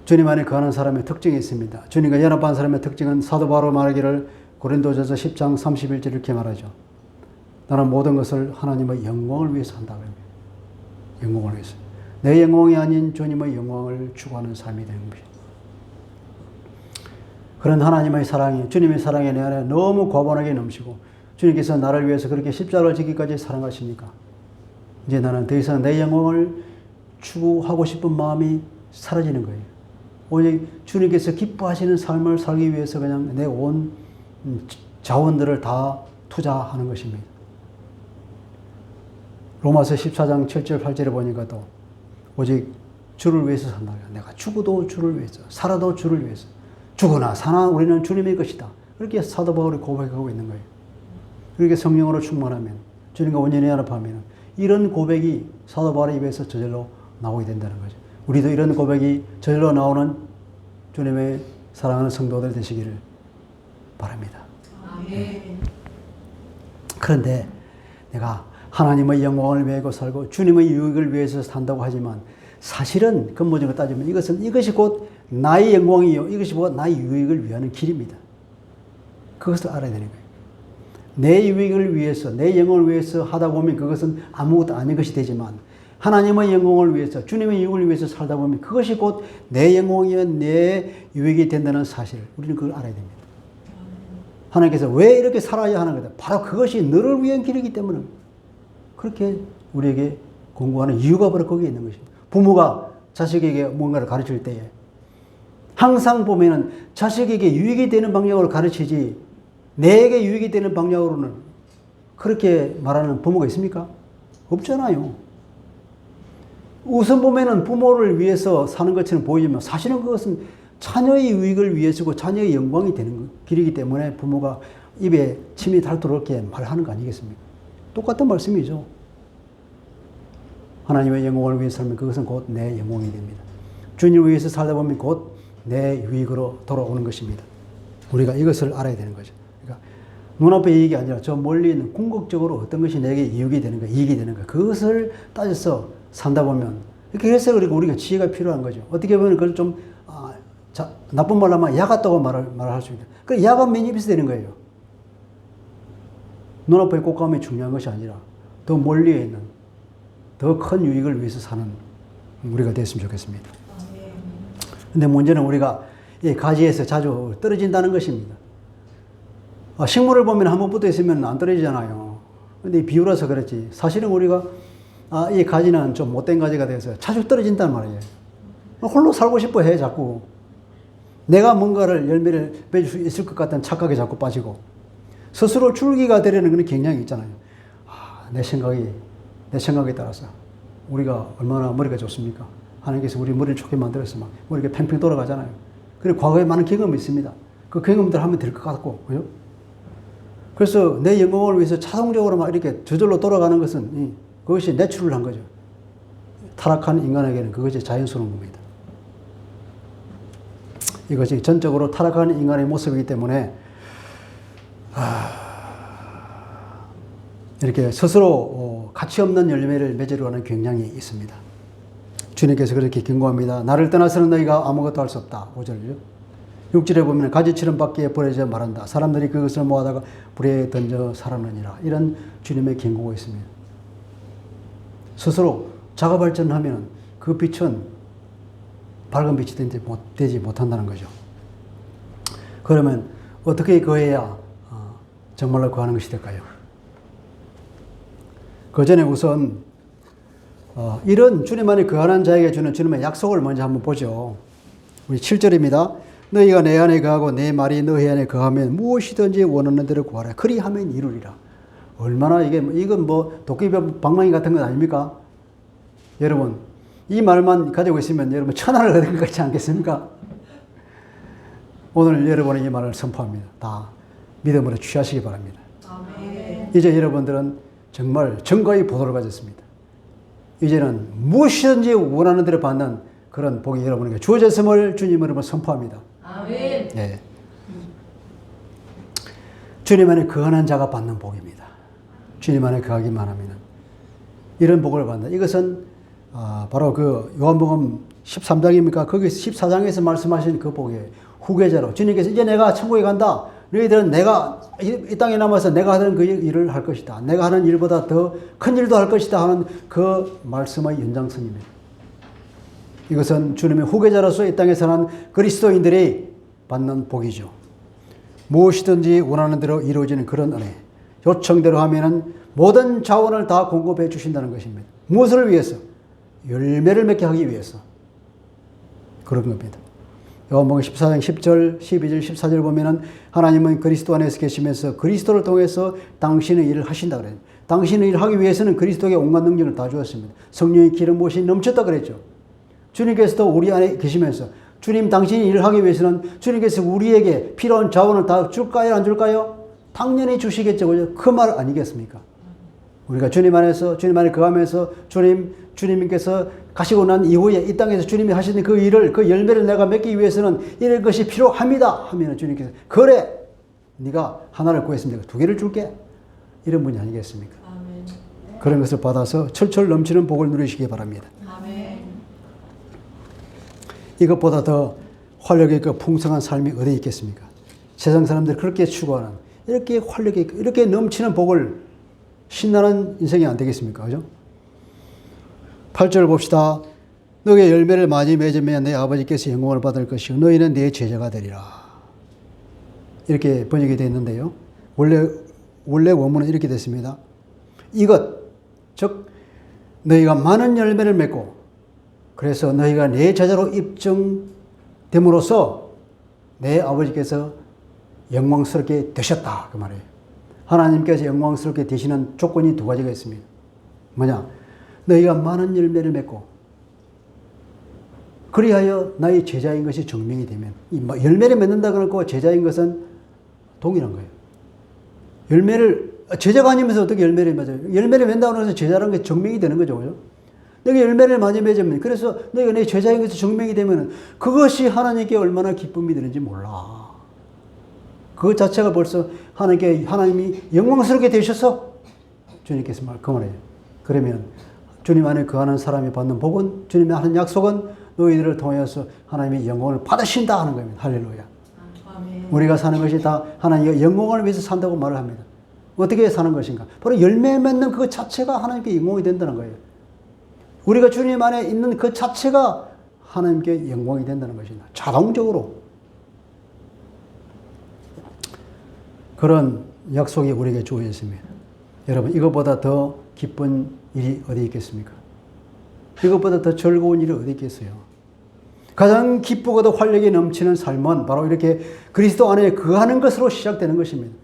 주님 안에 거하는 사람의 특징이 있습니다. 주님과 연합한 사람의 특징은 사도 바로 말하기를 고린도전서 10장 31절 이렇게 말하죠. 나는 모든 것을 하나님의 영광을 위해서 한다. 영광을 위해서. 내 영광이 아닌 주님의 영광을 추구하는 삶이 되는 것입니다. 그런 하나님의 사랑이, 주님의 사랑이 내 안에 너무 과분하게 넘치고 주님께서 나를 위해서 그렇게 십자가를 지기까지 사랑하시니까 이제 나는 더 이상 내 영광을 추구하고 싶은 마음이 사라지는 거예요. 오직 주님께서 기뻐하시는 삶을 살기 위해서 그냥 내 온 자원들을 다 투자하는 것입니다. 로마서 14장 7절 8절에 보니까 또 오직 주를 위해서 산다. 내가 죽어도 주를 위해서, 살아도 주를 위해서. 죽으나 사나 우리는 주님의 것이다. 그렇게 사도 바울이 고백하고 있는 거예요. 그렇게 성령으로 충만하면, 주님과 온전히 연합하면 이런 고백이 사도 바울의 입에서 저절로 나오게 된다는 거죠. 우리도 이런 고백이 저절로 나오는 주님의 사랑하는 성도들 되시기를 바랍니다. 아멘. 그런데 내가 하나님의 영광을 위하여 살고 주님의 유익을 위해서 산다고 하지만 사실은 근본적으로 따지면 이것이 곧 나의 영광이요, 이것이 곧 나의 유익을 위하는 길입니다. 그것을 알아야 되는 거예요. 내 유익을 위해서, 내 영광을 위해서 하다 보면 그것은 아무것도 아닌 것이 되지만 하나님의 영광을 위해서, 주님의 유익을 위해서 살다 보면 그것이 곧 내 영광이요, 내 유익이 된다는 사실을 우리는 그걸 알아야 됩니다. 하나님께서 왜 이렇게 살아야 하는 거다? 바로 그것이 너를 위한 길이기 때문에 그렇게 우리에게 공부하는 이유가 바로 거기에 있는 것입니다. 부모가 자식에게 뭔가를 가르칠 때에 항상 보면은 자식에게 유익이 되는 방향으로 가르치지 내게 유익이 되는 방향으로는 그렇게 말하는 부모가 있습니까? 없잖아요. 우선 보면은 부모를 위해서 사는 것처럼 보이지만 사실은 그것은 자녀의 유익을 위해서고 자녀의 영광이 되는 길이기 때문에 부모가 입에 침이 닳도록 이렇게 말하는 거 아니겠습니까? 똑같은 말씀이죠. 하나님의 영광을 위해서 살면 그것은 곧 내 영광이 됩니다. 주님을 위해서 살다 보면 곧 내 유익으로 돌아오는 것입니다. 우리가 이것을 알아야 되는 거죠. 그러니까 눈앞의 이익이 아니라 저 멀리 있는 궁극적으로 어떤 것이 내게 이익이 되는가, 이익이 되는가, 그것을 따져서 산다 보면 이렇게 해서 그리고 우리가 지혜가 필요한 거죠. 어떻게 보면 그걸 좀 나쁜 말로 하면 야 같다고 말할 수 있다. 그 야가 맨입에서 되는 거예요. 눈앞의 꽃감이 중요한 것이 아니라 더 멀리에 있는 더 큰 유익을 위해서 사는 우리가 됐으면 좋겠습니다. 근데 문제는 우리가 이 가지에서 자주 떨어진다는 것입니다. 식물을 보면 한번 붙어 있으면 안 떨어지잖아요. 근데 비유라서 그렇지. 사실은 우리가 이 가지는 좀 못된 가지가 돼서 자주 떨어진단 말이에요. 홀로 살고 싶어 해, 자꾸. 내가 뭔가를 열매를 맺을 수 있을 것 같다는 착각에 자꾸 빠지고 스스로 줄기가 되려는 그런 경향이 있잖아요. 내 생각에 따라서 우리가 얼마나 머리가 좋습니까? 하나님께서 우리 머리를 좋게 만들어서 막 머리가 팽팽 돌아가잖아요. 그리고 과거에 많은 경험이 있습니다. 그 경험들 하면 될 것 같고, 그죠? 그래서 내 영광을 위해서 자동적으로 막 이렇게 저절로 돌아가는 것은 그것이 내추럴한 거죠. 타락한 인간에게는 그것이 자연스러운 겁니다. 이것이 전적으로 타락한 인간의 모습이기 때문에 이렇게 스스로 가치 없는 열매를 맺으려 하는 경향이 있습니다. 주님께서 그렇게 경고합니다. 나를 떠나서는 너희가 아무것도 할 수 없다. 5절이죠. 6절에 보면 가지치는 밖에 버려져 말한다. 사람들이 그것을 모아다가 불에 던져 살아나니라. 이런 주님의 경고가 있습니다. 스스로 자가 발전하면 그 빛은 밝은 빛이 되지 못한다는 거죠. 그러면 어떻게 거해야 정말로 거하는 것이 될까요? 그 전에 우선 이런 주님 안에 거하는 자에게 주는 주님의 약속을 먼저 한번 보죠. 우리 7절입니다. 너희가 내 안에 거하고 내 말이 너희 안에 거하면 무엇이든지 원하는 대로 구하라. 그리하면 이루리라. 얼마나 이건 뭐 도깨비 방망이 같은 건 아닙니까? 여러분, 이 말만 가지고 있으면 여러분 천하를 얻은 것 같지 않겠습니까? 오늘 여러분이 이 말을 선포합니다. 다 믿음으로 취하시기 바랍니다. 아멘. 이제 여러분들은 정말 정가의 보도를 가졌습니다. 이제는 무엇이든지 원하는 대로 받는 그런 복이 여러분에게 주어졌음을 주님으로 선포합니다. 아멘. 네. 주님 안에 거하는 자가 받는 복입니다. 주님 안에 거하기만 하면 이런 복을 받는다. 이것은 바로 그 요한복음 13장입니까? 거기서 14장에서 말씀하신 그 복이에요. 후계자로 주님께서 이제 내가 천국에 간다. 너희들은 내가 이 땅에 남아서 내가 하는 그 일을 할 것이다. 내가 하는 일보다 더 큰 일도 할 것이다 하는 그 말씀의 연장선입니다. 이것은 주님의 후계자로서 이 땅에 사는 그리스도인들이 받는 복이죠. 무엇이든지 원하는 대로 이루어지는 그런 은혜. 요청대로 하면은 모든 자원을 다 공급해 주신다는 것입니다. 무엇을 위해서? 열매를 맺게 하기 위해서. 그런 겁니다. 요한복음 14장 10절, 12절, 14절 보면은 하나님은 그리스도 안에서 계시면서 그리스도를 통해서 당신의 일을 하신다 그래요. 당신의 일을 하기 위해서는 그리스도에게 온갖 능력을 다 주었습니다. 성령의 기름 부으심이 넘쳤다 그랬죠. 주님께서도 우리 안에 계시면서 주님 당신이 일을 하기 위해서는 주님께서 우리에게 필요한 자원을 다 줄까요? 안 줄까요? 당연히 주시겠죠. 그 말 아니겠습니까? 우리가 주님 안에서 주님 안에 거하면서 주님께서 가시고 난 이후에 이 땅에서 주님이 하시는 그 일을 그 열매를 내가 맺기 위해서는 이런 것이 필요합니다 하면 주님께서 그래 네가 하나를 구했으면 내가 두 개를 줄게 이런 분이 아니겠습니까? 아멘. 그런 것을 받아서 철철 넘치는 복을 누리시기 바랍니다. 아멘. 이것보다 더 활력 있고 풍성한 삶이 어디 있겠습니까? 세상 사람들이 그렇게 추구하는 이렇게 활력 있고 이렇게 넘치는 복을 신나는 인생이 안 되겠습니까? 그죠? 8절 봅시다. 너의 열매를 많이 맺으면 내 아버지께서 영광을 받을 것이요 너희는 내 제자가 되리라. 이렇게 번역이 되어 있는데요. 원래 원문은 이렇게 됐습니다. 이것 즉 너희가 많은 열매를 맺고 그래서 너희가 내 제자로 입증됨으로써 내 아버지께서 영광스럽게 되셨다 그 말이에요. 하나님께서 영광스럽게 되시는 조건이 두 가지가 있습니다. 뭐냐? 너희가 많은 열매를 맺고 그리하여 나의 제자인 것이 증명이 되면 열매를 맺는다 그러고 제자인 것은 동일한 거예요. 제자가 아니면서 어떻게 열매를 맺어요? 열매를 맺는다고 해서 제자라는 게 증명이 되는 거죠. 그죠? 너희 열매를 많이 맺으면 그래서 너희가 내 제자인 것이 증명이 되면 그것이 하나님께 얼마나 기쁨이 되는지 몰라. 그 자체가 벌써 하나님이 영광스럽게 되셔서 주님께서 그만해요. 그러면 주님 안에 거하는 사람이 받는 복은 주님이 하는 약속은 너희들을 통해서 하나님의 영광을 받으신다 하는 겁니다. 할렐루야. 아멘. 우리가 사는 것이 다 하나님의 영광을 위해서 산다고 말을 합니다. 어떻게 사는 것인가? 바로 열매 맺는 그 자체가 하나님께 영광이 된다는 거예요. 우리가 주님 안에 있는 그 자체가 하나님께 영광이 된다는 것입니다. 자동적으로. 그런 약속이 우리에게 주어졌습니다. 여러분, 이것보다 더 기쁜 일이 어디 있겠습니까? 이것보다 더 즐거운 일이 어디 있겠어요? 가장 기쁘고도 활력이 넘치는 삶은 바로 이렇게 그리스도 안에 거하는 것으로 시작되는 것입니다.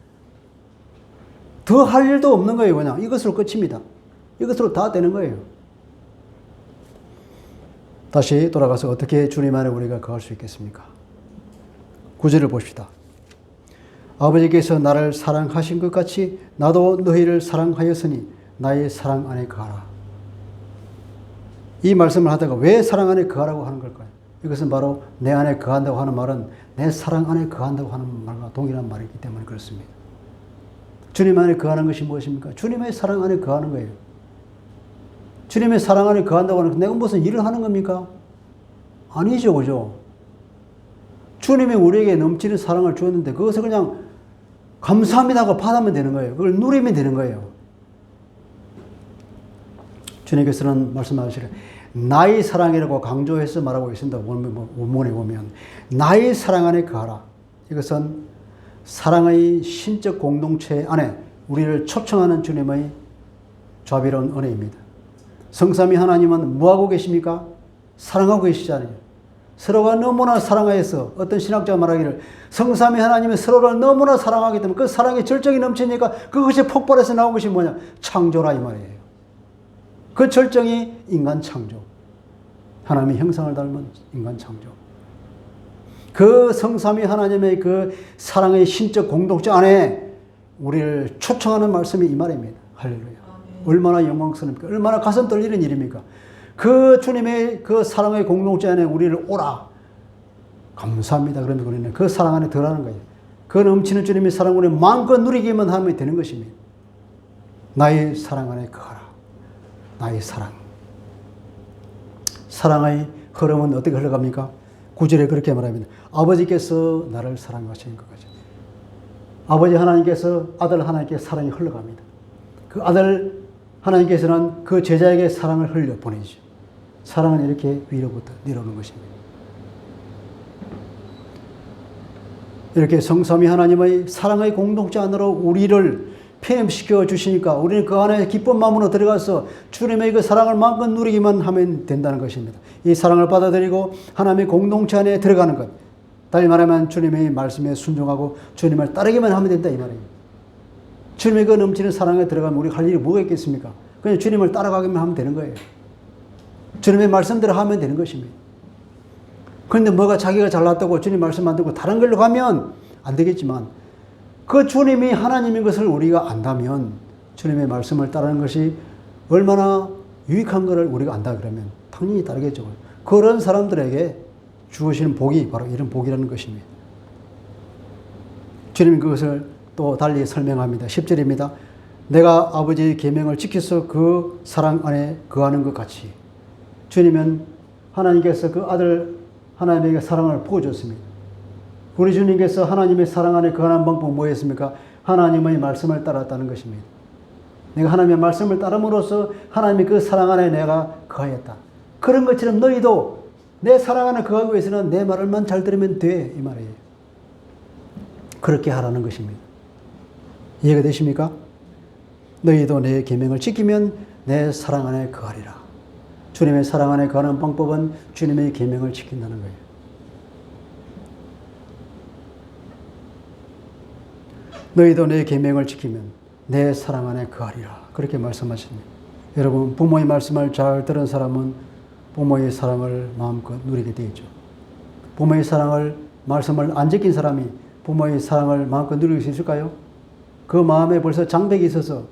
더 할 일도 없는 거예요. 그냥 이것으로 끝입니다. 이것으로 다 되는 거예요. 다시 돌아가서 어떻게 주님 안에 우리가 거할 수 있겠습니까? 9절을 봅시다. 아버지께서 나를 사랑하신 것 같이 나도 너희를 사랑하였으니 나의 사랑 안에 거하라. 이 말씀을 하다가 왜 사랑 안에 거하라고 하는 걸까요? 이것은 바로 내 안에 거한다고 하는 말은 내 사랑 안에 거한다고 하는 말과 동일한 말이기 때문에 그렇습니다. 주님 안에 거하는 것이 무엇입니까? 주님의 사랑 안에 거하는 거예요. 주님의 사랑 안에 거한다고 하는 것, 내가 무슨 일을 하는 겁니까? 아니죠, 그죠? 주님이 우리에게 넘치는 사랑을 주었는데 그것을 그냥 감사합니다 하고 받으면 되는 거예요. 그걸 누리면 되는 거예요. 주님께서는 말씀하시기를 나의 사랑이라고 강조해서 말하고 있습니다. 원문에 보면 나의 사랑 안에 거하라. 이것은 사랑의 신적 공동체 안에 우리를 초청하는 주님의 자비로운 은혜입니다. 성삼위 하나님은 뭐하고 계십니까? 사랑하고 계시잖아요. 서로가 너무나 사랑하여서 어떤 신학자가 말하기를 성삼위 하나님은 서로를 너무나 사랑하기 때문에 그 사랑의 절정이 넘치니까 그것이 폭발해서 나온 것이 뭐냐? 창조라 이 말이에요. 그 절정이 인간 창조. 하나님의 형상을 닮은 인간 창조. 그 성삼위 하나님의 그 사랑의 신적 공동체 안에 우리를 초청하는 말씀이 이 말입니다. 할렐루야. 얼마나 영광스럽습니까? 얼마나 가슴 떨리는 일입니까? 그 주님의 그 사랑의 공동체 안에 우리를 오라. 감사합니다. 그러면 우리는 그 사랑 안에 들어가는 거예요. 그 넘치는 주님의 사랑 우리 마음껏 누리기만 하면 되는 것입니다. 나의 사랑 안에 거하라. 나의 사랑. 사랑의 흐름은 어떻게 흘러갑니까? 9절에 그렇게 말합니다. 아버지께서 나를 사랑하시는 것 같이. 아버지 하나님께서 아들 하나님께 사랑이 흘러갑니다. 그 아들 하나님께서는 그 제자에게 사랑을 흘려 보내죠. 사랑은 이렇게 위로부터 내려오는 것입니다. 이렇게 성삼위 하나님의 사랑의 공동체 안으로 우리를 편입시켜 주시니까 우리는 그 안에 기쁜 마음으로 들어가서 주님의 그 사랑을 마음껏 누리기만 하면 된다는 것입니다. 이 사랑을 받아들이고 하나님의 공동체 안에 들어가는 것, 달리 말하면 주님의 말씀에 순종하고 주님을 따르기만 하면 된다 이 말이에요. 주님의 그 넘치는 사랑에 들어가면 우리가 할 일이 뭐가 있겠습니까? 그냥 주님을 따라가기만 하면 되는 거예요. 주님의 말씀대로 하면 되는 것입니다. 그런데 뭐가 자기가 잘났다고 주님 말씀 안 듣고 다른 걸로 가면 안 되겠지만 그 주님이 하나님인 것을 우리가 안다면 주님의 말씀을 따르는 것이 얼마나 유익한 것을 우리가 안다 그러면 당연히 따르겠죠. 그런 사람들에게 주어지는 복이 바로 이런 복이라는 것입니다. 주님이 그것을 또 달리 설명합니다. 10절입니다. 내가 아버지의 계명을 지켜서 그 사랑 안에 거하는 것 같이. 주님은 하나님께서 그 아들 하나님에게 사랑을 부어줬습니다. 우리 주님께서 하나님의 사랑 안에 거하는 방법은 뭐였습니까? 하나님의 말씀을 따랐다는 것입니다. 내가 하나님의 말씀을 따름으로써 하나님의 그 사랑 안에 내가 거하였다. 그런 것처럼 너희도 내 사랑 안에 거하기 위해서는 내 말을만 잘 들으면 돼 이 말이에요. 그렇게 하라는 것입니다. 이해가 되십니까? 너희도 내 계명을 지키면 내 사랑 안에 거하리라. 주님의 사랑 안에 거하는 방법은 주님의 계명을 지킨다는 거예요. 너희도 내 계명을 지키면 내 사랑 안에 거하리라. 그렇게 말씀하십니다. 여러분, 부모의 말씀을 잘 들은 사람은 부모의 사랑을 마음껏 누리게 되겠죠. 부모의 말씀을 안 지킨 사람이 부모의 사랑을 마음껏 누릴 수 있을까요? 그 마음에 벌써 장벽이 있어서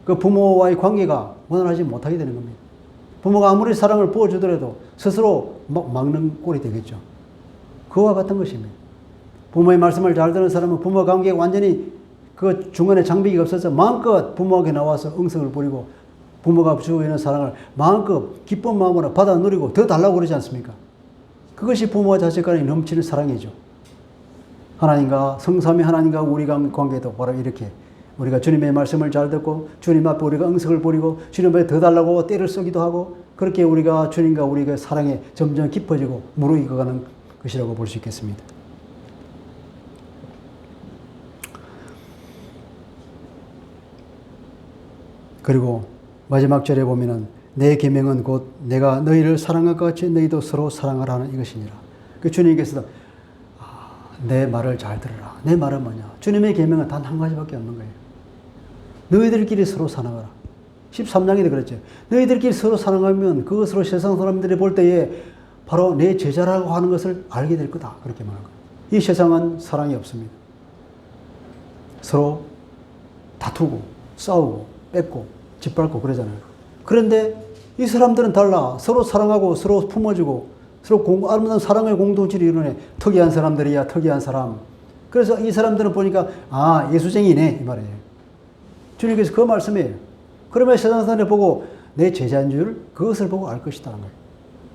그 부모와의 관계가 원활하지 못하게 되는 겁니다. 부모가 아무리 사랑을 부어주더라도 스스로 막는 꼴이 되겠죠. 그와 같은 것입니다. 부모의 말씀을 잘 듣는 사람은 부모 관계가 완전히 그 중간에 장벽이 없어서 마음껏 부모에게 나와서 응성을 부리고 부모가 주고 있는 사랑을 마음껏 기쁜 마음으로 받아 누리고 더 달라고 그러지 않습니까? 그것이 부모와 자식 간에 넘치는 사랑이죠. 하나님과 성삼위 하나님과 우리 관계도 바로 이렇게 우리가 주님의 말씀을 잘 듣고 주님 앞에 우리가 응석을 부리고 주님 앞에 더 달라고 때를 쓰기도 하고 그렇게 우리가 주님과 우리가 사랑에 점점 깊어지고 무르익어가는 것이라고 볼 수 있겠습니다. 그리고 마지막 절에 보면은 내 계명은 곧 내가 너희를 사랑할 것 같이 너희도 서로 사랑하라는 이것이니라. 그 주님께서 내 말을 잘 들으라. 내 말은 뭐냐? 주님의 계명은 단 한 가지밖에 없는 거예요. 너희들끼리 서로 사랑하라. 13장에도 그랬죠. 너희들끼리 서로 사랑하면 그것으로 세상 사람들이 볼 때에 바로 내 제자라고 하는 것을 알게 될 거다. 그렇게 말한 거예요. 이 세상은 사랑이 없습니다. 서로 다투고 싸우고 뺏고 짓밟고 그러잖아요. 그런데 이 사람들은 달라. 서로 사랑하고 서로 품어주고 서로 아름다운 사랑의 공동체를 이루네. 특이한 사람들이야. 특이한 사람. 그래서 이 사람들은 보니까 예수쟁이네 이 말이에요. 주님께서 그 말씀이에요. 그러면 세상 사람들이 보고 내 제자인 줄 그것을 보고 알 것이다는 거예요.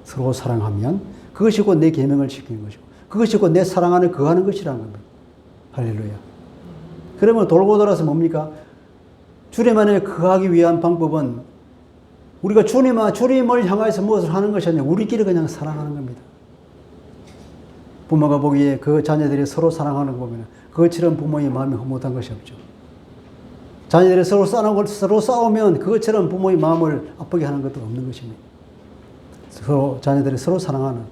서로 사랑하면 그것이 곧 내 계명을 지키는 것이고 그것이 곧 내 사랑 안에 거하는 것이라는 겁니다. 할렐루야. 그러면 돌고 돌아서 뭡니까? 주님 안에 거하기 위한 방법은 우리가 주님을 향해서 무엇을 하는 것이 아니라 우리끼리 그냥 사랑하는 겁니다. 부모가 보기에 그 자녀들이 서로 사랑하는 거 보면 그것처럼 부모의 마음이 흐뭇한 것이 없죠. 자녀들이 서로 싸우면 그것처럼 부모의 마음을 아프게 하는 것도 없는 것입니다. 자녀들이 서로 사랑하는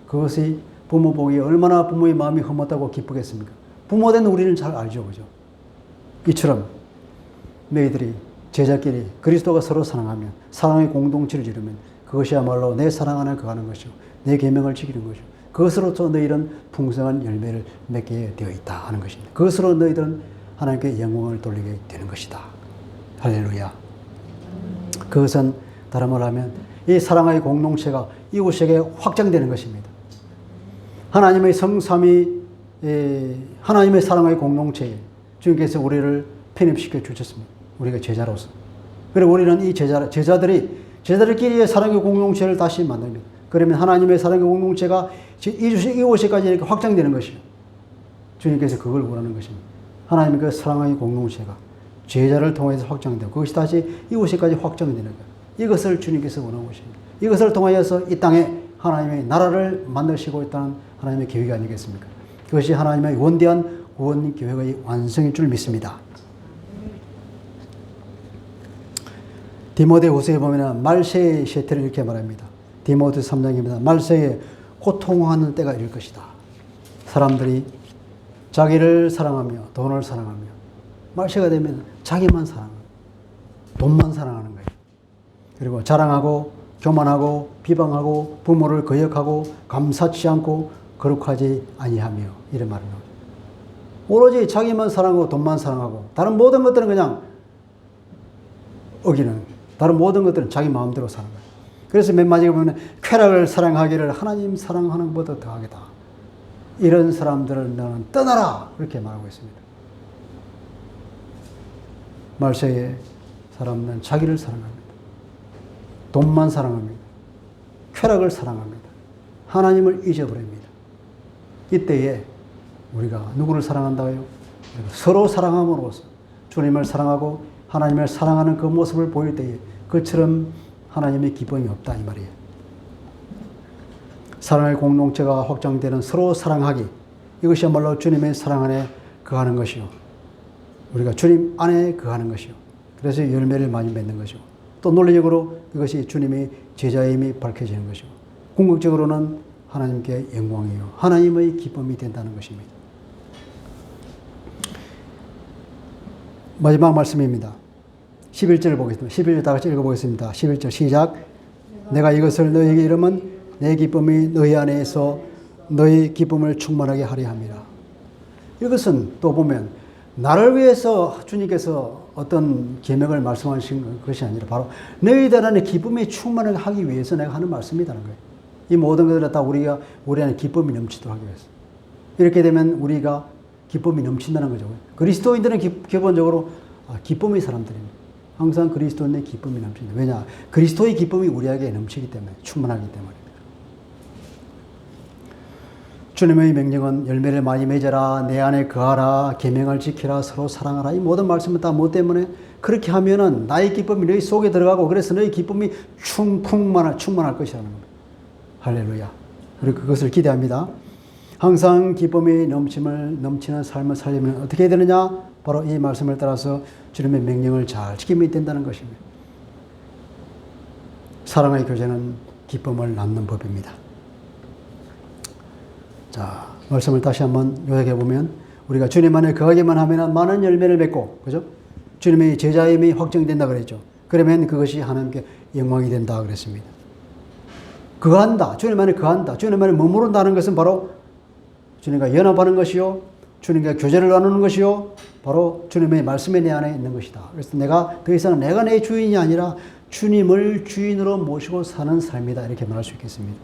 그것이 부모 보기에 얼마나 부모의 마음이 흐뭇하고 기쁘겠습니까? 부모된 우리는 잘 알죠. 그죠? 이처럼 너희들이 제자끼리 그리스도가 서로 사랑하면 사랑의 공동체를 이루면 그것이야말로 내 사랑 안에 거하는 것이고 내 계명을 지키는 것이고 그것으로서 너희들은 풍성한 열매를 맺게 되어 있다 하는 것입니다. 그것으로 너희들은 하나님께 영광을 돌리게 되는 것이다. 할렐루야. 그것은 다른 말로 하면 이 사랑의 공동체가 이웃에게 확장되는 것입니다. 하나님의 성삼위 하나님의 사랑의 공동체에 주님께서 우리를 편입시켜 주셨습니다. 우리가 제자로서. 그리고 우리는 이 제자들끼리의 사랑의 공동체를 다시 만듭니다. 그러면 하나님의 사랑의 공동체가 이곳에까지 이렇게 확장되는 것이요. 주님께서 그걸 원하는 것입니다. 하나님의 그 사랑의 공동체가 제자를 통해서 확장되고 그것이 다시 이곳에까지 확장되는 거예요. 이것을 주님께서 원하는 것입니다. 이것을 통하여서 이 땅에 하나님의 나라를 만드시고 있다는 하나님의 계획이 아니겠습니까? 그것이 하나님의 원대한 구원 계획의 완성일 줄 믿습니다. 디모데후서에 보면 말세의 시태를 이렇게 말합니다. 디모데 3장입니다. 말세에 고통하는 때가 이를 것이다. 사람들이 자기를 사랑하며 돈을 사랑하며 말세가 되면 자기만 사랑하고 돈만 사랑하는 거예요. 그리고 자랑하고 교만하고 비방하고 부모를 거역하고 감사치 않고 거룩하지 아니하며 이런 말을 나오죠. 오로지 자기만 사랑하고 돈만 사랑하고 다른 모든 것들은 그냥 어기는, 다른 모든 것들은 자기 마음대로 사는 거예요. 그래서 맨 마지막에 보면 쾌락을 사랑하기를 하나님 사랑하는 것보다 더하겠다. 이런 사람들을 너는 떠나라 그렇게 말하고 있습니다. 말세의 사람은 자기를 사랑합니다. 돈만 사랑합니다. 쾌락을 사랑합니다. 하나님을 잊어버립니다. 이때에 우리가 누구를 사랑한다고요? 서로 사랑함으로써 주님을 사랑하고 하나님을 사랑하는 그 모습을 보일 때에 그처럼 하나님의 기쁨이 없다 이 말이에요. 사랑의 공동체가 확장되는 서로 사랑하기, 이것이야말로 주님의 사랑 안에 거하는 것이요, 우리가 주님 안에 거하는 것이요, 그래서 열매를 많이 맺는 것이고, 또 논리적으로 이것이 주님의 제자임이 밝혀지는 것이고, 궁극적으로는 하나님께 영광이요 하나님의 기쁨이 된다는 것입니다. 마지막 말씀입니다. 11절을 보겠습니다. 11절 다 같이 읽어보겠습니다. 11절 시작. 내가 이것을 너희에게 이르면 내 기쁨이 너희 안에서 너희 기쁨을 충만하게 하려 함이라. 이것은 또 보면 나를 위해서 주님께서 어떤 계명을 말씀하신 것이 아니라 바로 너희들 안에 기쁨이 충만하게 하기 위해서 내가 하는 말씀이라는 거예요. 이 모든 것들은 다 우리 안에 기쁨이 넘치도록 하기 위해서. 이렇게 되면 우리가 기쁨이 넘친다는 거죠. 그리스도인들은 기본적으로 기쁨의 사람들입니다. 항상 그리스도인의 기쁨이 넘칩니다. 왜냐? 그리스도의 기쁨이 우리에게 넘치기 때문에, 충만하기 때문입니다. 주님의 명령은 열매를 많이 맺어라, 내 안에 거하라, 계명을 지키라, 서로 사랑하라. 이 모든 말씀은 다 뭐 때문에? 그렇게 하면은 나의 기쁨이 너희 속에 들어가고 그래서 너희 기쁨이 충만할 것이라는 겁니다. 할렐루야. 그리고 그것을 기대합니다. 항상 기쁨이 넘치는 삶을 살려면 어떻게 해야 되느냐? 바로 이 말씀을 따라서 주님의 명령을 잘 지키면 된다는 것입니다. 사랑의 교제는 기쁨을 낳는 법입니다. 자, 말씀을 다시 한번 요약해 보면 우리가 주님 안에 거하기만 하면 많은 열매를 맺고, 그죠? 주님의 제자임이 확정된다 그랬죠. 그러면 그것이 하나님께 영광이 된다 그랬습니다. 거한다, 주님 안에 거한다, 주님 안에 머무른다는 것은 바로 주님과 연합하는 것이요, 주님과 교제를 나누는 것이요, 바로 주님의 말씀이 내 안에 있는 것이다. 그래서 내가 더 이상 내가 내 주인이 아니라 주님을 주인으로 모시고 사는 삶이다. 이렇게 말할 수 있겠습니다.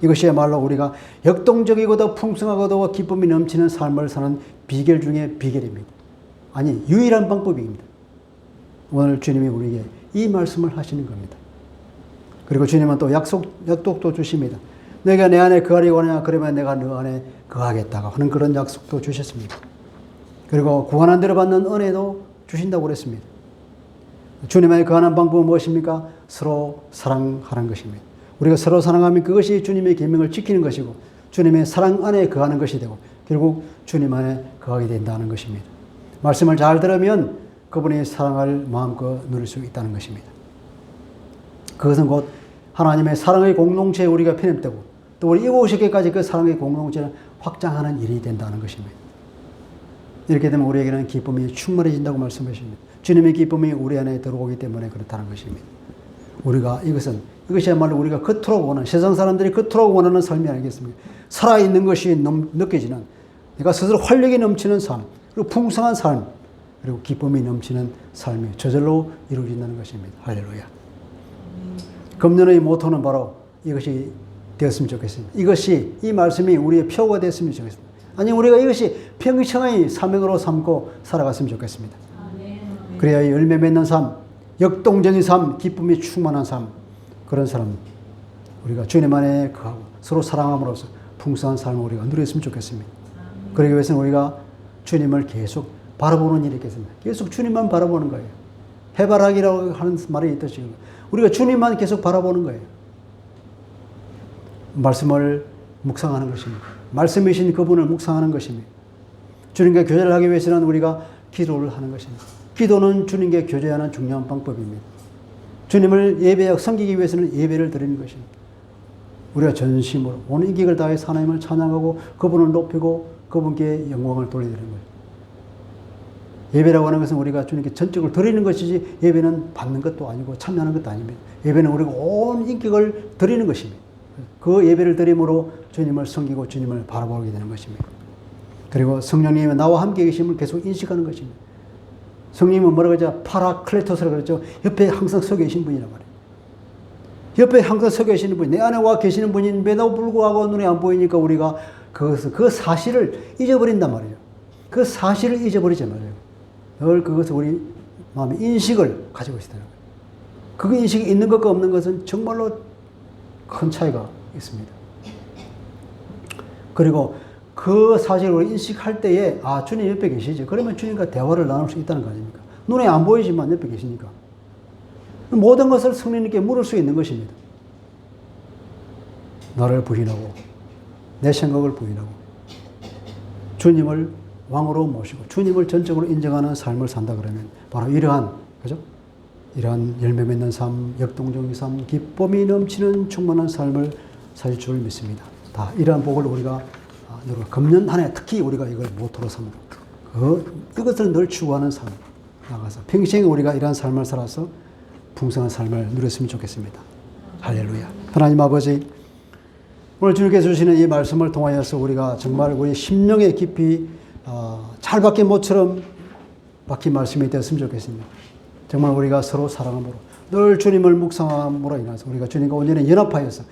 이것이야말로 우리가 역동적이고도 풍성하고도 기쁨이 넘치는 삶을 사는 비결 중에 비결입니다. 아니, 유일한 방법입니다. 오늘 주님이 우리에게 이 말씀을 하시는 겁니다. 그리고 주님은 또 약속도 주십니다. 너희가 내 안에 거하려고 하냐? 그러면 내가 너 안에 거하겠다고 하는 그런 약속도 주셨습니다. 그리고 구원한 대로 받는 은혜도 주신다고 그랬습니다. 주님 안에 거하는 방법은 무엇입니까? 서로 사랑하는 것입니다. 우리가 서로 사랑하면 그것이 주님의 계명을 지키는 것이고 주님의 사랑 안에 거하는 것이 되고 결국 주님 안에 거하게 된다는 것입니다. 말씀을 잘 들으면 그분의 사랑을 마음껏 누릴 수 있다는 것입니다. 그것은 곧 하나님의 사랑의 공동체에 우리가 편입되고 또 우리 7세계까지 그 사랑의 공동체를 확장하는 일이 된다는 것입니다. 이렇게 되면 우리에게는 기쁨이 충만해진다고 말씀하십니다. 주님의 기쁨이 우리 안에 들어오기 때문에 그렇다는 것입니다. 우리가 이것이야말로 우리가 겉으로 원하는, 세상 사람들이 겉으로 원하는 삶이 아니겠습니까? 살아있는 것이 느껴지는, 내가 스스로 활력이 넘치는 삶, 그리고 풍성한 삶, 그리고 기쁨이 넘치는 삶이 저절로 이루어진다는 것입니다. 할렐루야. 금년의 모토는 바로 이것이 되었으면 좋겠습니다. 이 말씀이 우리의 표가 됐으면 좋겠습니다. 아니, 우리가 이것이 평생의 사명으로 삼고 살아갔으면 좋겠습니다. 그래야 열매 맺는 삶, 역동적인 삶, 기쁨이 충만한 삶, 그런 사람, 우리가 주님 안에 거하고 서로 사랑함으로써 풍성한 삶을 우리가 누렸으면 좋겠습니다. 그러기 위해서는 우리가 주님을 계속 바라보는 일이 있겠습니다. 계속 주님만 바라보는 거예요. 해바라기라고 하는 말이 있듯이 우리가 주님만 계속 바라보는 거예요. 말씀을 묵상하는 것입니다. 말씀이신 그분을 묵상하는 것입니다. 주님과 교제를 하기 위해서는 우리가 기도를 하는 것입니다. 기도는 주님과 교제하는 중요한 방법입니다. 주님을 섬기기 위해서는 예배를 드리는 것입니다. 우리가 전심으로 온 인격을 다해서 하나님을 찬양하고 그분을 높이고 그분께 영광을 돌려드리는 거예요. 예배라고 하는 것은 우리가 주님께 전적으로 드리는 것이지 예배는 받는 것도 아니고 참여하는 것도 아닙니다. 예배는 우리가 온 인격을 드리는 것입니다. 그 예배를 드림으로 주님을 섬기고 주님을 바라보게 되는 것입니다. 그리고 성령님이 나와 함께 계심을 계속 인식하는 것입니다. 성령님은 뭐라고 하죠? 파라클레토스라고 그랬죠. 옆에 항상 서 계신 분이란 말이에요. 옆에 항상 서 계시는 분, 내 안에 와 계시는 분인데도 불구하고 눈에 안 보이니까 우리가 그 사실을 잊어버린단 말이에요. 그 사실을 잊어버리지 말아요. 늘 그것을 우리 마음의 인식을 가지고 있다는 거예요. 그 인식이 있는 것과 없는 것은 정말로 큰 차이가 있습니다. 그리고 그 사실을 인식할 때에 아 주님 옆에 계시지. 그러면 주님과 대화를 나눌 수 있다는 거 아닙니까? 눈에 안 보이지만 옆에 계시니까. 모든 것을 성령님께 물을 수 있는 것입니다. 나를 부인하고 내 생각을 부인하고 주님을 왕으로 모시고 주님을 전적으로 인정하는 삶을 산다 그러면 바로 이러한 그죠? 이러한 열매 맺는 삶, 역동적인 삶, 기쁨이 넘치는 충만한 삶을 살 줄 믿습니다. 다 이러한 복을 우리가 금년 한 해 특히 우리가 이걸 모토로 삼고 이것을 늘 추구하는 삶 나가서 평생 우리가 이러한 삶을 살아서 풍성한 삶을 누렸으면 좋겠습니다. 할렐루야. 하나님 아버지 오늘 주님께서 주시는 이 말씀을 통하여서 우리가 정말 우리 심령에 깊이 잘 박힌 못처럼 박힌 말씀이 되었으면 좋겠습니다. 정말 우리가 서로 사랑함으로 늘 주님을 묵상함으로 인해서 우리가 주님과 온전히 연합하여서